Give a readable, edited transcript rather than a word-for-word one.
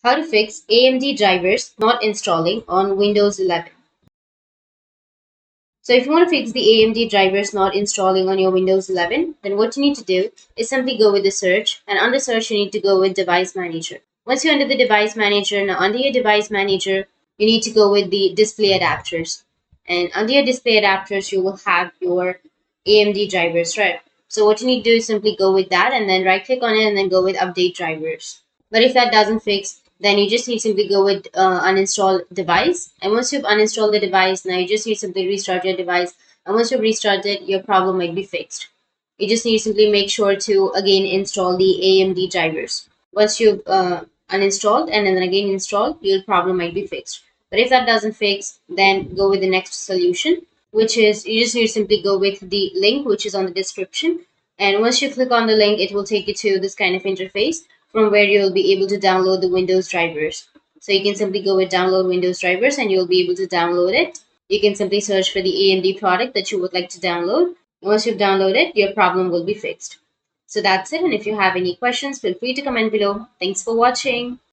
How to fix AMD drivers not installing on Windows 11. So if you want to fix the AMD drivers not installing on your Windows 11, then what you need to do is simply go with the search, and under search you need to go with device manager. Once you're under the device manager, now under your device manager, you need to go with the display adapters. And under your display adapters, you will have your AMD drivers, right? So what you need to do is simply go with that and then right click on it and then go with update drivers. But if that doesn't fix, then you just need to simply go with uninstall device. And once you've uninstalled the device, now you just need to simply restart your device. And once you've restarted, your problem might be fixed. You just need to simply make sure to again install the AMD drivers. Once you've uninstalled and then again installed, your problem might be fixed. But if that doesn't fix, then go with the next solution, which is you just need to simply go with the link which is on the description. And once you click on the link, it will take you to this kind of interface from where you'll be able to download the Windows drivers. So you can simply go with download Windows drivers and you'll be able to download it. You can simply search for the AMD product that you would like to download. Once you've downloaded, your problem will be fixed. So that's it. And if you have any questions, feel free to comment below. Thanks for watching.